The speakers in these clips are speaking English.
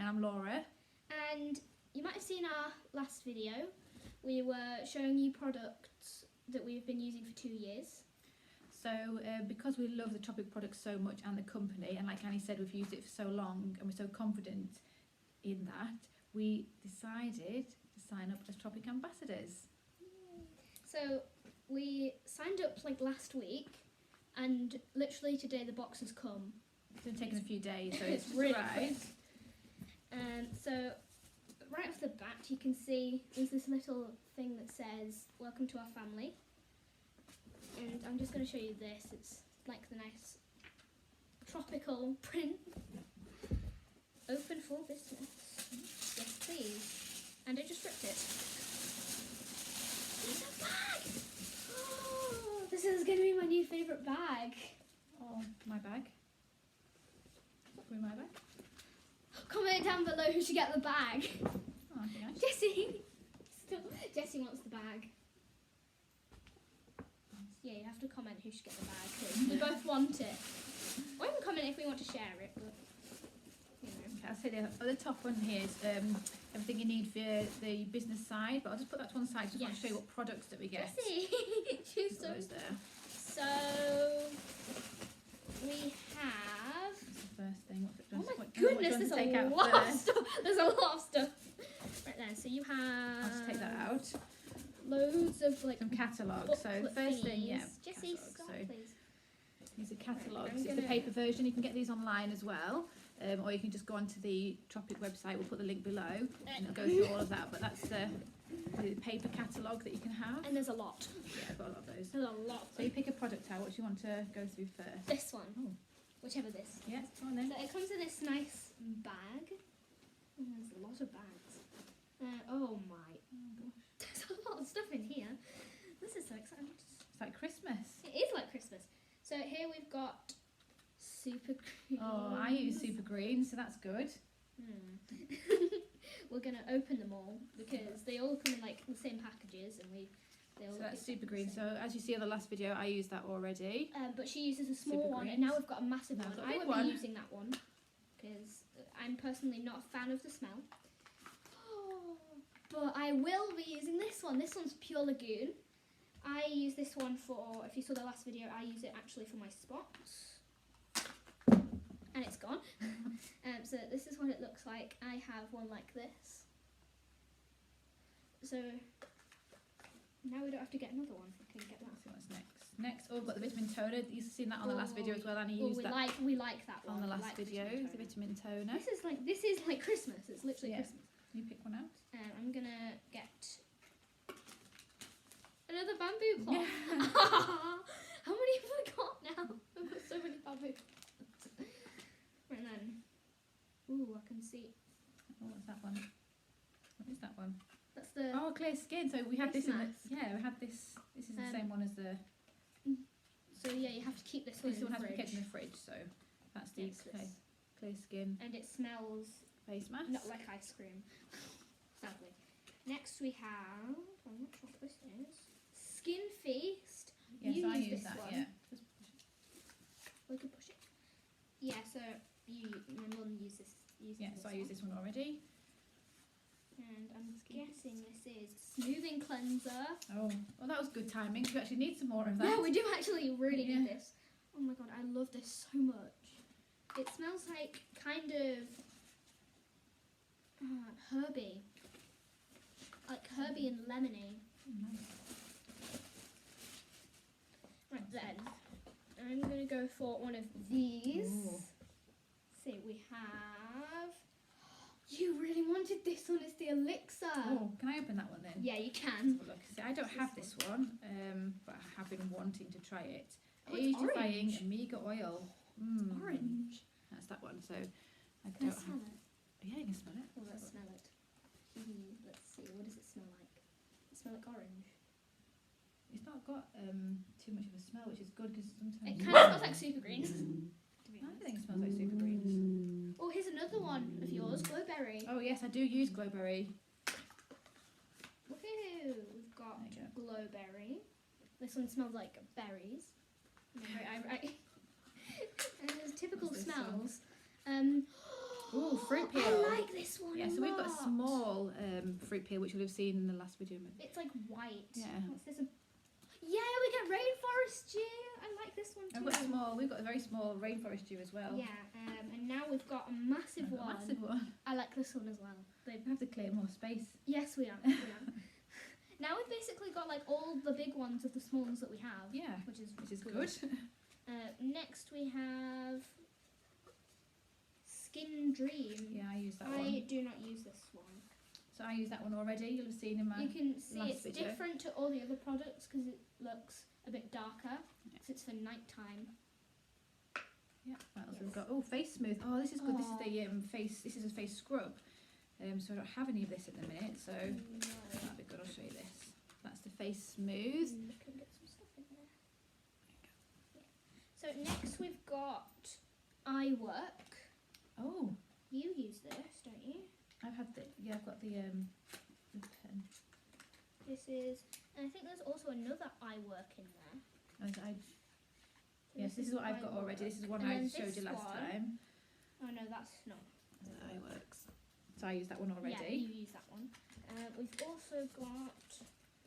And I'm Laura. And you might have seen our last video. We were showing you products that we've been using for 2 years. So because we love the Tropic products so much and the company, and like Annie said, we've used it for so long and we're so confident in that, we decided to sign up as Tropic ambassadors. So we signed up like last week, and literally today the box has come. It's been taking a few days, so it's really arrived. So right off the bat you can see there's this little thing that says welcome to our family, and I'm just going to show you this. It's like the nice tropical print. Open for business. Yes please. And I just ripped it. It's a bag! Oh, this is going to be my new favourite bag. Oh, my bag. What's in my bag? Comment down below who should get the bag. Oh, okay, nice. Jessie! Jessie wants the bag. Yeah, you have to comment who should get the bag, because we both want it. Or even comment if we want to share it, but you know. Okay, I'll say the top one here is everything you need for the business side, but I'll just put that to one side. Just want to show you what products that we get. Jessie! She's so... Those there. So we have... That's the first thing. Oh my goodness, there's a lot of stuff. There's a lot of stuff. Right then, so you have... I'll just take that out. Loads of like... Some catalogues. So the first thing, yeah. Jessie, catalogues. stop, So please. these are catalogues. Right, It's the paper version. You can get these online as well. Or you can just go onto the Tropic website. We'll put the link below and it'll go through all of that. But that's the paper catalogue that you can have. And there's a lot. Yeah, I've got a lot of those. There's a lot. So you pick a product out. What do you want to go through first? This one. Oh. Whichever this. Yeah, go on then. So it comes in this nice bag. Oh, there's a lot of bags. Oh my gosh. There's a lot of stuff in here. This is so exciting. It's like Christmas. It is like Christmas. So here we've got super green. Oh, I use super green, so that's good. We're gonna open them all because they all come in like the same packages, and they all. So that's look super exactly green. the So same. as you see on the last video, I used that already. But she uses a small Super one, and greens. now we've got a massive Now one. we've got a I big won't one. be using that one because I'm personally not a fan of the smell. But I will be using this one. This one's Pure Lagoon. I use this one for, if you saw the last video, I use it actually for my spots. And it's gone. So this is what it looks like. I have one like this. So now we don't have to get another one. We can get that. Let's see what's next. Next, oh, we've got the vitamin toner. You've seen that on the last video as well, Annie used that we like that one. on the We last like video. The vitamin toner. This is like Christmas. It's literally Yeah. Christmas. You pick one out. I'm gonna get another bamboo cloth. Yeah. How many have I got now? I've got so many bamboo cloths. Right then. Ooh, I can see. Oh, what's that one? What is that one? That's the. Oh, clear skin. So we had this in the, Christmas. yeah, we had this. This is the same one as the. So yeah, you have to keep this one This in one the has to be fridge. kept in the fridge. So that's the Yes, clear skin and it smells face mask. not like ice cream. Sadly. Next we have. I'm not sure what this is. Skin Feast. Yes, You I use use this that. one. Yeah. Just push it. We can push it. Yeah. So my mum uses Yeah. this So I use this one already. And I'm guessing this is smoothing cleanser. Oh, well, that was good timing. We actually need some more of that. Yeah, we do actually really Yeah. need this. Oh my god, I love this so much. It smells like kind of herby. Like herby and lemony. Oh, nice. Right then, I'm going to go for one of these. Ooh. See, we have... You really wanted this one, it's the elixir. Oh, can I open that one then? Yeah, you Let's can. have a look. See, I don't have this one, but I have been wanting to try it. Oh, it's Age-defying orange. omega oil. Orange. That's that one. So I Can I don't smell have. it? Yeah, you can smell it. Oh, let's smell it. Let's see, what does it smell like? Does it smell like orange? It's not got too much of a smell, which is good because sometimes. It kind of smells like super greens. To be I honest. think it smells like super greens. Oh, here's another one of yours, Glowberry. Oh yes, I do use Glowberry. Woohoo! We've got There you Glowberry. This one smells like berries. And there's typical What's this one? smells. Oh, fruit peel. I like this one. Yeah, a so we've got a lot. small fruit peel, which you'll have seen in the last video. It's like white. Yeah. What's this? Yeah, we get rainforest dew. I like this one too. We've got a very small rainforest dew as well. Yeah, and now we've got a massive I've got one. a massive one. I like this one as well. We have to clear more space. Yes, we have. We have. Now we've basically got like all the big ones of the small ones that we have. Yeah, which is good. Next we have Skin Dream. Yeah, I use that I one. do not use this one. So I use that one already. You'll have seen in my. You can see last it's video. different to all the other products because it looks a bit darker. Yeah. So it's for night time. Yeah. What else Yes. we've got? Oh, face smooth. Oh, this is good. Aw. This is the face. This is a face scrub. So I don't have any of this at the minute. So No. that'd be good. I'll show you this. That's the face smooth. I can get some stuff in there. Yeah. So next we've got eye work. Oh, You use this, don't you? I've had the. Yeah, I've got the pen. This is, and I think there's also another eye work in there. So yes, this is what I've got eye already. work. This is one And I then showed this you last one- time. Oh no, that's not. The eye works. So I use that one already. Yeah, you use that one. We've also got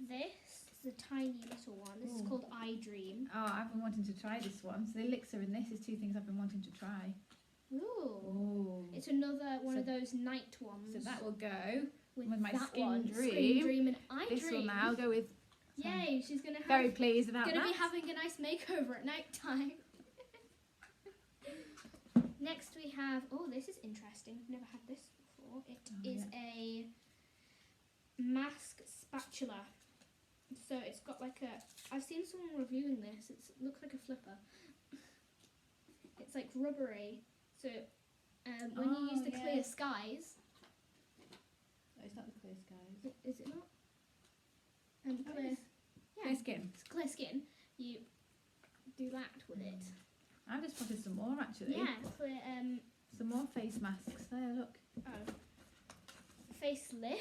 this. It's a tiny little one. This is Ooh. called Eye Dream. Oh, I've been wanting to try this one. So the elixir and this is two things I've been wanting to try. Ooh. Oh. It's another one So- of those night ones. So that will go with my that Skin one, Dream. Skin Dream and Eye This Dream. will now go with. Yay! She's gonna have. Very pleased about Gonna that. be having a nice makeover at night time. Next we have, oh, this is interesting. I've never had this before. It is a mask spatula. So it's got like a, I've seen someone reviewing this. It looks like a flipper. It's like rubbery. So when you use the clear skies, Oh, it's not the clear skies. is it not? Oh, Clear, it is. yeah, Clear skin. it's clear skin. You do that with it. I've just wanted some more actually. Yeah, clear. Some more face masks. There, look. Oh, facelift.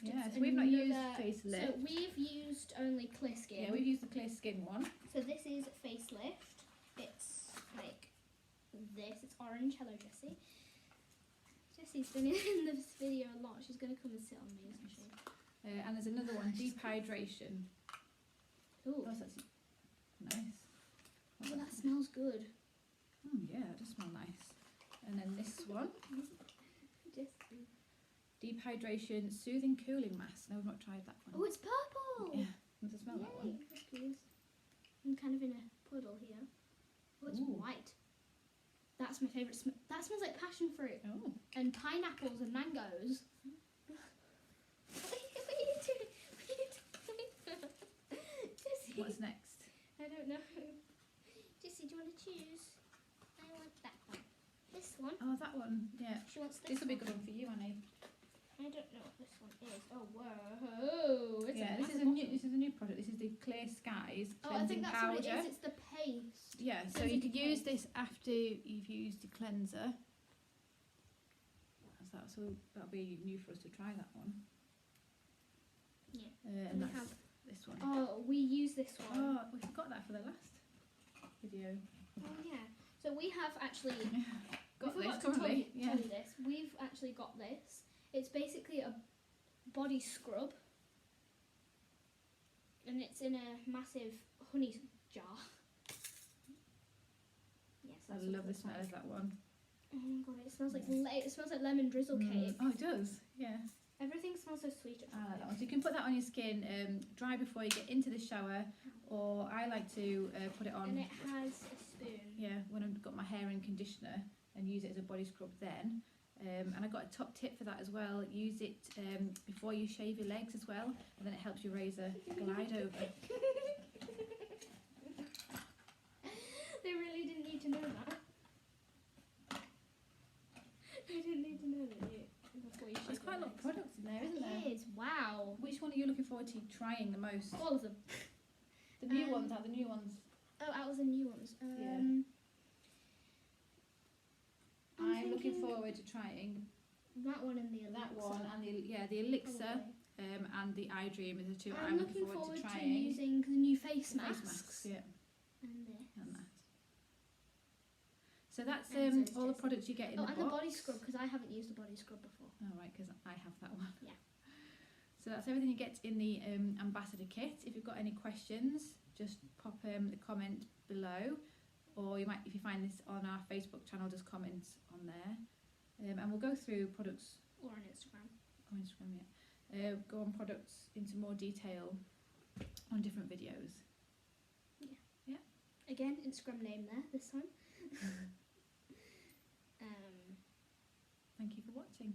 Yeah, It's so we've not used another- facelift. So we've used only clear skin. Yeah, we've used the clear skin one. So this is facelift. It's like this. It's orange. Hello, Jessie. Jessie's been in this video a lot. She's going to come and sit on me, isn't she? And there's another one, deep hydration. Ooh, Oh, that's nice. oh, that smells good. Yeah, that does smell nice. And then this one, Jessie. deep hydration, soothing cooling mask. No, we've not tried that Oh, one. it's purple. Yeah, want to smell that Yay, one? yes, please. I'm kind of in a puddle here. Oh, it's Ooh. white. That's my favourite. That smells like passion fruit Oh, and pineapples and mangoes. What are you doing? What are you doing? Jessie, what's next? I don't know. Jessie, do you want to choose? I want that one. This one. Oh, that one. Yeah, She wants this. this will be a one. good one for you, Annie. I don't know what this one is. Oh, whoa. It's Yeah, a this is massive a new. bottle. This is a new product. This is the Clear Skies Oh, I think cleansing that's powder. what it is. It's the paste. Yeah, So so it's you a could use paste. this after you've used your cleanser. So that'll be new for us to try that one. Yeah. And We that's have. this one. Oh, we use this one. Oh, we forgot that for the last video. Oh yeah. So we have actually Got we this forgot to tell currently. you this. We've actually got this. It's basically a body scrub, and it's in a massive honey jar. Yes, I that's what love it the looks smell like. of that one. Oh my god, it smells like it smells like lemon drizzle cake. Oh, it does. Yeah. Everything smells so sweet. At I like that one. So you can put that on your skin, dry before you get into the shower, or I like to put it on. And it has a spoon. Yeah, when I've got my hair in conditioner and use it as a body scrub then. And I got a top tip for that as well. Use it before you shave your legs as well, and then it helps your razor glide over. They really didn't need to know that. They didn't need to know that before you There's shave quite a your lot of legs. products in there, isn't there? It is. Wow. Which one are you looking forward to trying the most? All of them. The new ones are the new ones. Oh, out of the new ones. I'm looking forward to trying that one and the elixir. that one and the elixir Probably. and the eye dream are the two I'm looking forward to trying. using the new face The masks. face masks, yeah, And this. and that. So that's And so is all the Jessie. products you get in Oh, the and box. the body scrub, because I haven't used the body scrub before. Oh, right, because I have that one. Yeah. So that's everything you get in the ambassador kit. If you've got any questions, just pop a comment below, or you might, if you find this on our Facebook channel, just comment on there, and we'll go through products Or on Instagram. on Instagram. Yeah, go on products into more detail on different videos. Again, Instagram name there this time. Thank you for watching.